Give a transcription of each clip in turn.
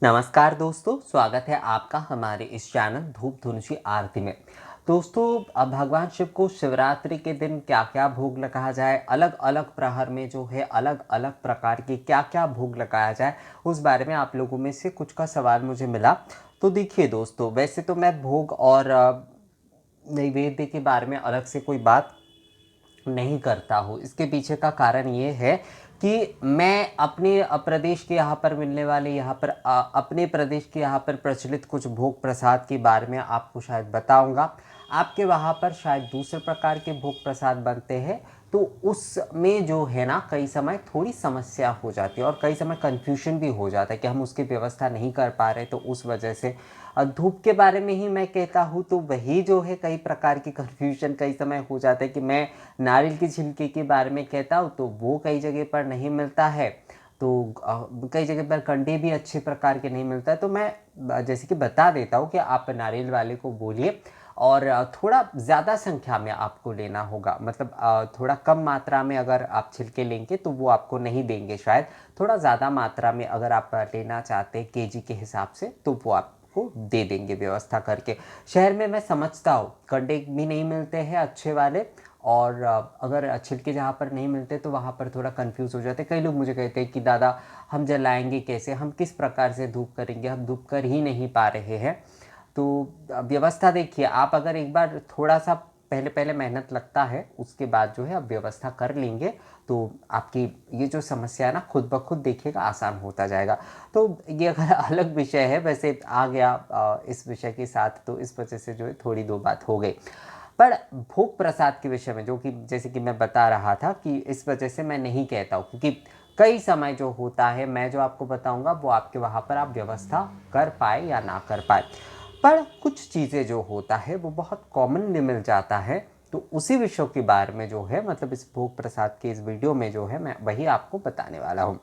नमस्कार दोस्तों, स्वागत है आपका हमारे इस चैनल धूप धुनुषी आरती में। दोस्तों, अब भगवान शिव को शिवरात्रि के दिन क्या क्या भोग लगाया जाए, अलग अलग प्रहर में जो है अलग अलग प्रकार के क्या क्या भोग लगाया जाए, उस बारे में आप लोगों में से कुछ का सवाल मुझे मिला। तो देखिए दोस्तों, वैसे तो मैं भोग और नैवेद्य के बारे में अलग से कोई बात नहीं करता हूँ। इसके पीछे का कारण ये है कि मैं अपने प्रदेश के यहाँ पर मिलने वाले अपने प्रदेश के यहाँ पर प्रचलित कुछ भोग प्रसाद के बारे में आपको शायद बताऊंगा। आपके वहाँ पर शायद दूसरे प्रकार के भोग प्रसाद बनते हैं, तो उसमें जो है ना कई समय थोड़ी समस्या हो जाती है और कई समय कन्फ्यूजन भी हो जाता है कि हम उसकी व्यवस्था नहीं कर पा रहे, तो उस वजह से धूप के बारे में ही मैं कहता हूँ तो वही जो है कई प्रकार की कन्फ्यूजन कई समय हो जाता है कि मैं नारियल के छिलके के बारे में कहता हूँ तो वो कई जगह पर नहीं मिलता है। तो कई जगह पर कंडे भी अच्छे प्रकार के नहीं मिलता है, तो मैं जैसे कि बता देता हूँ कि आप नारियल वाले को बोलिए और थोड़ा ज़्यादा संख्या में आपको लेना होगा। मतलब थोड़ा कम मात्रा में अगर आप छिलके लेंगे तो वो आपको नहीं देंगे शायद। थोड़ा ज़्यादा मात्रा में अगर आप लेना चाहते हैं केजी के हिसाब से तो वो आपको दे देंगे व्यवस्था करके। शहर में मैं समझता हूँ कंडे भी नहीं मिलते हैं अच्छे वाले, और अगर छिलके जहाँ पर नहीं मिलते तो वहाँ पर थोड़ा कंफ्यूज हो जाते। कई लोग मुझे कहते हैं कि दादा हम जलाएंगे कैसे, हम किस प्रकार से धूप करेंगे, हम धूप कर ही नहीं पा रहे हैं। तो व्यवस्था देखिए, आप अगर एक बार थोड़ा सा पहले पहले मेहनत लगता है, उसके बाद जो है आप व्यवस्था कर लेंगे तो आपकी ये जो समस्या है ना खुद ब खुद देखिएगा आसान होता जाएगा। तो ये अगर अलग विषय है, वैसे आ गया इस विषय के साथ, तो इस वजह से जो है थोड़ी दो बात हो गई। पर भोग प्रसाद के विषय में जो कि जैसे कि मैं बता रहा था कि इस वजह से मैं नहीं कहता हूँ, क्योंकि कई समय जो होता है मैं जो आपको बताऊंगा वो आपके वहाँ पर आप व्यवस्था कर पाए या ना कर पाए। पर कुछ चीज़ें जो होता है वो बहुत कॉमनली मिल जाता है, तो उसी विषयों के बारे में जो है मतलब इस भोग प्रसाद के इस वीडियो में जो है मैं वही आपको बताने वाला हूँ।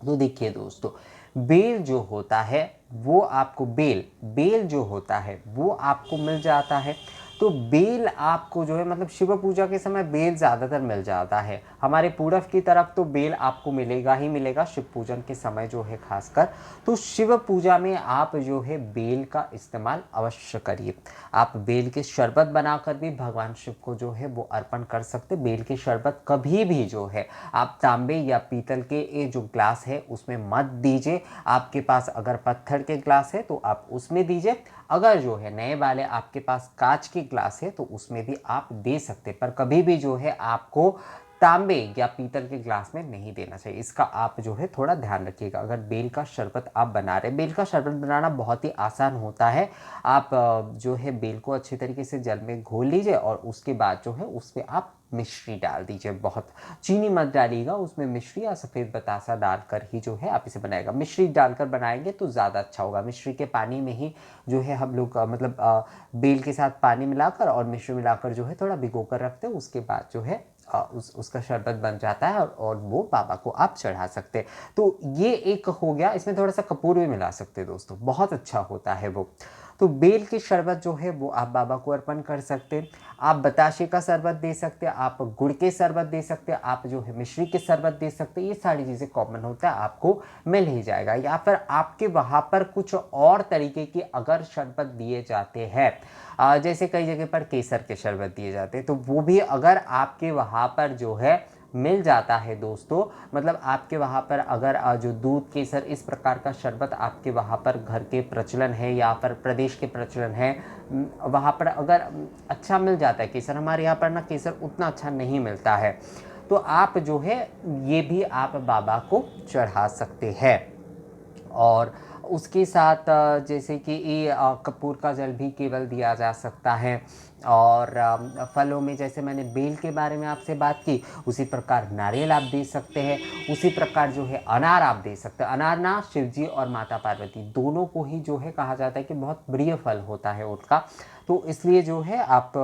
तो देखिए दोस्तों, बेल जो होता है वो आपको बेल बेल जो होता है वो आपको मिल जाता है। तो बेल आपको जो है मतलब शिव पूजा के समय बेल ज़्यादातर मिल जाता है। हमारे पूरब की तरफ तो बेल आपको मिलेगा ही मिलेगा शिव पूजन के समय जो है खासकर। तो शिव पूजा में आप जो है बेल का इस्तेमाल अवश्य करिए। आप बेल के शरबत बनाकर भी भगवान शिव को जो है वो अर्पण कर सकते। बेल के शरबत कभी भी जो है आप तांबे या पीतल के ये जो ग्लास है उसमें मत दीजिए। आपके पास अगर पत्थर के ग्लास है तो आप उसमें दीजिए। अगर जो है नए वाले आपके पास कांच के ग्लास है तो उसमें भी आप दे सकते, पर कभी भी जो है आपको तांबे या पीतल के ग्लास में नहीं देना चाहिए। इसका आप जो है थोड़ा ध्यान रखिएगा। अगर बेल का शरबत आप बना रहे, बेल का शरबत बनाना बहुत ही आसान होता है। आप जो है बेल को अच्छी तरीके से जल में घोल लीजिए और उसके बाद जो है उसमें आप मिश्री डाल दीजिए। बहुत चीनी मत डालिएगा उसमें, मिश्री या सफ़ेद बतासा डालकर ही जो है आप इसे बनाएगा। मिश्री डालकर बनाएंगे तो ज़्यादा अच्छा होगा। मिश्री के पानी में ही जो है हम लोग बेल के साथ पानी मिलाकर और मिश्री मिलाकर जो है थोड़ा भिगो कर रखते हैं। उसके बाद जो है उसका शरबत बन जाता है और वो बाबा को आप चढ़ा सकते हैं। तो ये एक हो गया। इसमें थोड़ा सा कपूर भी मिला सकते हैं दोस्तों, बहुत अच्छा होता है वो। तो बेल की शरबत जो है वो आप बाबा को अर्पण कर सकते हैं। आप बताशे का शरबत दे सकते हैं, आप गुड़ के शरबत दे सकते हैं, आप जो है मिश्री के शरबत दे सकते हैं। ये सारी चीज़ें कॉमन होता है, आपको मिल ही जाएगा। या फिर आपके वहाँ पर कुछ और तरीके की अगर शरबत दिए जाते हैं, जैसे कई जगह पर केसर के शरबत दिए जाते हैं, तो वो भी अगर आपके वहाँ पर जो है मिल जाता है दोस्तों, मतलब आपके वहाँ पर अगर जो दूध केसर इस प्रकार का शरबत आपके वहाँ पर घर के प्रचलन है या फिर प्रदेश के प्रचलन है, वहाँ पर अगर अच्छा मिल जाता है केसर। हमारे यहाँ पर ना केसर उतना अच्छा नहीं मिलता है, तो आप जो है ये भी आप बाबा को चढ़ा सकते हैं। और उसके साथ जैसे कि ये कपूर का जल भी केवल दिया जा सकता है। और फलों में जैसे मैंने बेल के बारे में आपसे बात की, उसी प्रकार नारियल आप दे सकते हैं। उसी प्रकार जो है अनार आप दे सकते हैं। अनार ना शिव जी और माता पार्वती दोनों को ही जो है कहा जाता है कि बहुत प्रिय फल होता है उनका, तो इसलिए जो है आप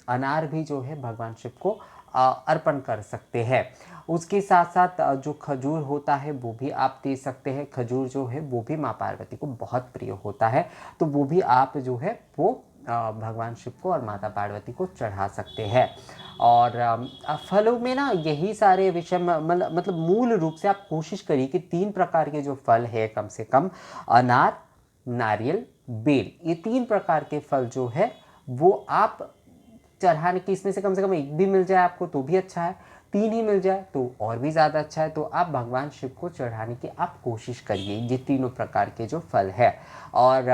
अनार भी जो है भगवान शिव को अर्पण कर सकते हैं। उसके साथ साथ जो खजूर होता है वो भी आप दे सकते हैं। खजूर जो है वो भी माँ पार्वती को बहुत प्रिय होता है, तो वो भी आप जो है वो भगवान शिव को और माता पार्वती को चढ़ा सकते हैं। और फलों में ना यही सारे विषय मतलब मूल रूप से आप कोशिश करिए कि 3 प्रकार के जो फल है कम से कम अनार, नारियल, बेल, ये 3 प्रकार के फल जो है वो आप चढ़ाने की, इसमें से कम एक भी मिल जाए आपको तो भी अच्छा है, 3 ही मिल जाए तो और भी ज़्यादा अच्छा है। तो आप भगवान शिव को चढ़ाने की आप कोशिश करिए ये तीनों प्रकार के जो फल है। और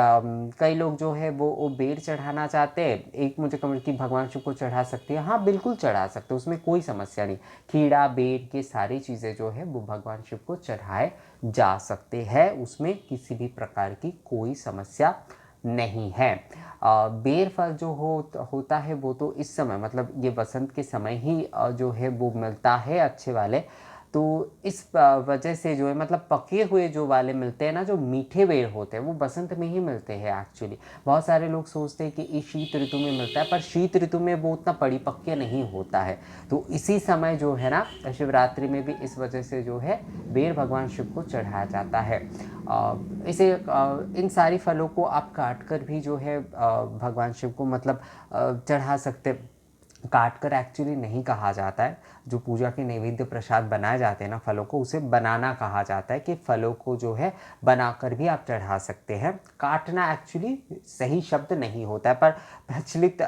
कई लोग जो है वो बेर चढ़ाना चाहते हैं, एक मुझे कमेंट कि भगवान शिव को चढ़ा सकते हैं। हाँ बिल्कुल चढ़ा सकते हैं, उसमें कोई समस्या नहीं। खीरा, बेर के सारी चीज़ें जो है वो भगवान शिव को चढ़ाए जा सकते हैं, उसमें किसी भी प्रकार की कोई समस्या नहीं है। बेर फल जो होता है वो तो इस समय मतलब ये बसंत के समय ही जो है वो मिलता है अच्छे वाले। तो इस वजह से जो है मतलब पके हुए जो वाले मिलते हैं ना, जो मीठे बेर होते हैं वो बसंत में ही मिलते हैं एक्चुअली। बहुत सारे लोग सोचते हैं कि इस शीत ऋतु में मिलता है, पर शीत ऋतु में वो उतना परिपक्व नहीं होता है। तो इसी समय जो है ना शिवरात्रि में भी इस वजह से जो है बेर भगवान शिव को चढ़ाया जाता है। इसे इन सारी फलों को आप काट कर भी जो है भगवान शिव को मतलब चढ़ा सकते। काट कर एक्चुअली नहीं कहा जाता है, जो पूजा के नैवेद्य प्रसाद बनाए जाते हैं ना फलों को, उसे बनाना कहा जाता है कि फलों को जो है बनाकर भी आप चढ़ा सकते हैं। काटना एक्चुअली सही शब्द नहीं होता है, पर प्रचलित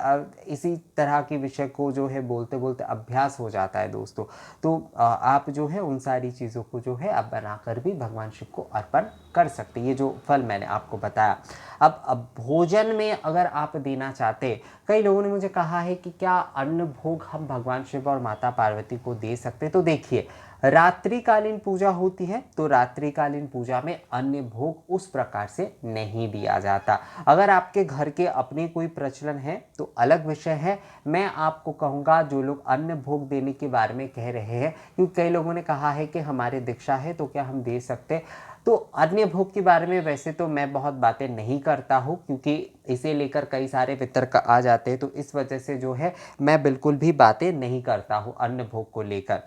इसी तरह के विषय को जो है बोलते बोलते अभ्यास हो जाता है दोस्तों। तो आप जो है उन सारी चीज़ों को जो है आप बनाकर भी भगवान शिव को अर्पण कर सकते हैं, ये जो फल मैंने आपको बताया। अब भोजन में अगर आप देना चाहते, कई लोगों ने मुझे कहा है कि क्या अन्न भोग हम भगवान शिव और माता पार्वती को दे सकते। तो देखिए, रात्रिकालीन पूजा होती है तो रात्रिकालीन पूजा में अन्न भोग उस प्रकार से नहीं दिया जाता। अगर आपके घर के अपने कोई प्रचलन है तो अलग विषय है। मैं आपको कहूँगा जो लोग अन्न भोग देने के बारे में कह रहे हैं, क्योंकि कई लोगों ने कहा है कि हमारे दीक्षा है तो क्या हम दे सकते। तो अन्य भोग के बारे में वैसे तो मैं बहुत बातें नहीं करता हूँ, क्योंकि इसे लेकर कई सारे वितर्क आ जाते हैं, तो इस वजह से जो है मैं बिल्कुल भी बातें नहीं करता हूँ अन्न भोग को लेकर।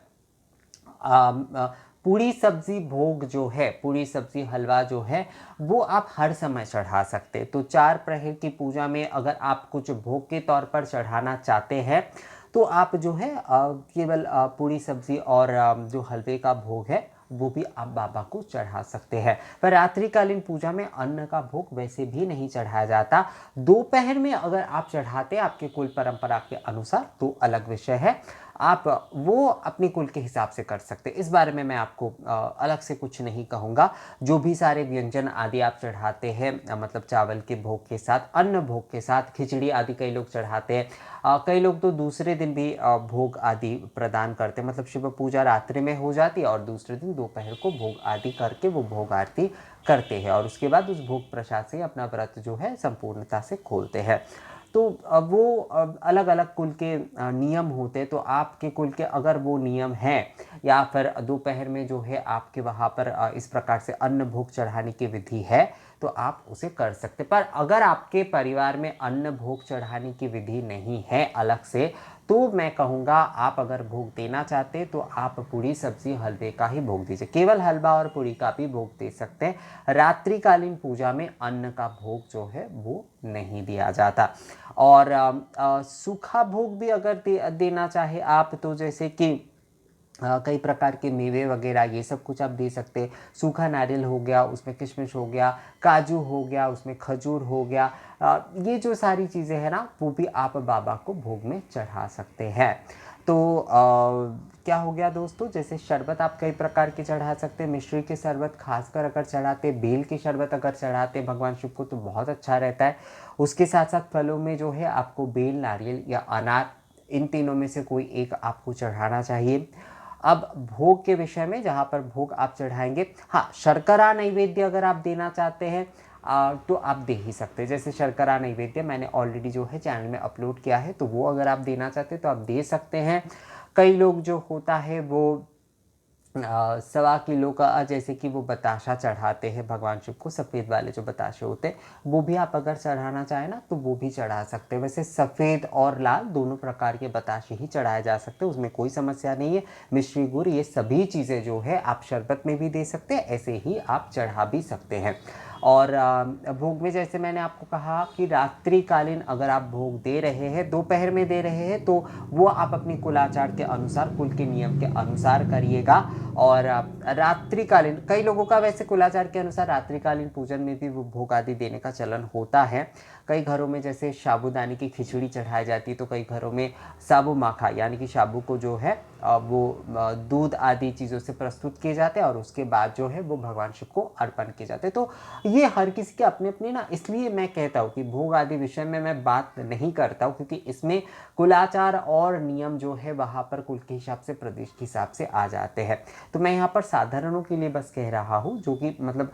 पूरी सब्जी भोग जो है, पूरी सब्जी हलवा जो है वो आप हर समय चढ़ा सकते हैं। तो 4 प्रहर की पूजा में अगर आप कुछ भोग के तौर पर चढ़ाना चाहते हैं तो आप जो है केवल पूरी सब्जी और जो हलवे का भोग है वो भी आप बाबा को चढ़ा सकते हैं। पर रात्रिकालीन पूजा में अन्न का भोग वैसे भी नहीं चढ़ाया जाता। दोपहर में अगर आप चढ़ाते आपके कुल परंपरा के अनुसार तो अलग विषय है, आप वो अपने कुल के हिसाब से कर सकते हैं। इस बारे में मैं आपको अलग से कुछ नहीं कहूँगा। जो भी सारे व्यंजन आदि आप चढ़ाते हैं मतलब चावल के भोग के साथ, अन्न भोग के साथ खिचड़ी आदि कई लोग चढ़ाते हैं। कई लोग तो दूसरे दिन भी भोग आदि प्रदान करते हैं, मतलब शिव पूजा रात्रि में हो जाती है और दूसरे दिन दोपहर को भोग आदि करके वो भोग आरती करते हैं और उसके बाद उस भोग प्रसाद से अपना व्रत जो है संपूर्णता से खोलते हैं। तो वो अलग अलग कुल के नियम होते हैं। तो आपके कुल के अगर वो नियम हैं या फिर दोपहर में जो है आपके वहाँ पर इस प्रकार से अन्न भोग चढ़ाने की विधि है तो आप उसे कर सकते। पर अगर आपके परिवार में अन्न भोग चढ़ाने की विधि नहीं है अलग से, तो मैं कहूँगा आप अगर भोग देना चाहते तो आप पूरी सब्जी हलवे का ही भोग दीजिए। केवल हलवा और पूरी का भी भोग दे सकते हैं। रात्रिकालीन पूजा में अन्न का भोग जो है वो नहीं दिया जाता। और सूखा भोग भी अगर देना चाहे आप तो जैसे कि कई प्रकार के मेवे वगैरह ये सब कुछ आप दे सकते हैं। सूखा नारियल हो गया, उसमें किशमिश हो गया, काजू हो गया, उसमें खजूर हो गया, ये जो सारी चीज़ें हैं ना वो भी आप बाबा को भोग में चढ़ा सकते हैं। तो क्या हो गया दोस्तों, जैसे शरबत आप कई प्रकार के चढ़ा सकते हैं। मिश्री के शरबत खासकर अगर चढ़ाते, बेल के शरबत अगर चढ़ाते भगवान शिव को तो बहुत अच्छा रहता है। उसके साथ साथ फलों में जो है आपको बेल, नारियल या अनार, इन तीनों में से कोई एक आपको चढ़ाना चाहिए। अब भोग के विषय में जहाँ पर भोग आप चढ़ाएंगे, हाँ शर्करा नैवेद्य अगर आप देना चाहते हैं तो आप दे ही सकते हैं। जैसे शर्करा नैवेद्य मैंने ऑलरेडी जो है चैनल में अपलोड किया है, तो वो अगर आप देना चाहते हैं तो आप दे सकते हैं। कई लोग जो होता है वो 1.25 किलो का जैसे कि वो बताशा चढ़ाते हैं भगवान शिव को, सफ़ेद वाले जो बताशे होते हैं वो भी आप अगर चढ़ाना चाहें ना तो वो भी चढ़ा सकते हैं। वैसे सफ़ेद और लाल दोनों प्रकार के बताशे ही चढ़ाए जा सकते हैं, उसमें कोई समस्या नहीं है। मिश्री, गुड़, ये सभी चीज़ें जो है आप शरबत में भी दे सकते हैं, ऐसे ही आप चढ़ा भी सकते हैं। और भोग में जैसे मैंने आपको कहा कि रात्रिकालीन अगर आप भोग दे रहे हैं, दोपहर में दे रहे हैं, तो वो आप अपनी कुलाचार के अनुसार, कुल के नियम के अनुसार करिएगा। और रात्रिकालीन कई लोगों का वैसे कुलाचार के अनुसार रात्रिकालीन पूजन में भी वो भोग आदि देने का चलन होता है। कई घरों में जैसे साबूदाने की खिचड़ी चढ़ाई जाती है, तो कई घरों में साबू माखा यानी कि साबू को जो है वो दूध आदि चीज़ों से प्रस्तुत किए जाते हैं और उसके बाद जो है वो भगवान शिव को अर्पण किए जाते हैं। तो ये हर किसी के अपने अपने ना, इसलिए मैं कहता हूँ कि भोग आदि विषय में मैं बात नहीं करता हूँ, क्योंकि इसमें कुलाचार और नियम जो है वहाँ पर कुल के हिसाब से, प्रदेश के हिसाब से आ जाते हैं। तो मैं यहाँ पर साधारणों के लिए बस कह रहा हूँ, जो कि मतलब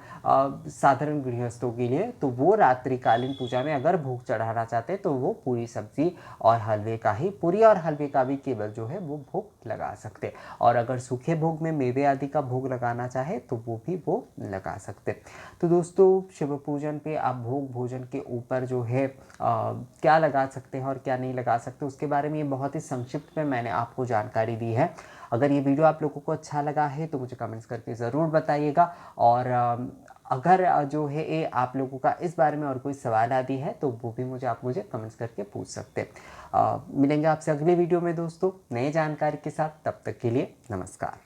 साधारण गृहस्थों के लिए, तो वो रात्रिकालीन पूजा में अगर भोग चढ़ाना चाहते हैं तो वो पूरी सब्जी और हलवे का ही, पूरी और हलवे का भी केवल जो है वो भोग लगा सकते हैं। और अगर सूखे भोग में मेवे आदि का भोग लगाना चाहे तो वो भी वो लगा सकते हैं। तो दोस्तों, शिव पूजन पे आप भोग भोजन के ऊपर जो है क्या लगा सकते हैं और क्या नहीं लगा सकते, उसके बारे में ये बहुत ही संक्षिप्त में मैंने आपको जानकारी दी है। अगर ये वीडियो आप लोगों को अच्छा लगा है तो मुझे कमेंट्स करके ज़रूर बताइएगा। और अगर जो है ये आप लोगों का इस बारे में और कोई सवाल आदि है तो वो भी मुझे कमेंट्स करके पूछ सकते हैं। मिलेंगे आपसे अगले वीडियो में दोस्तों नए जानकारी के साथ। तब तक के लिए नमस्कार।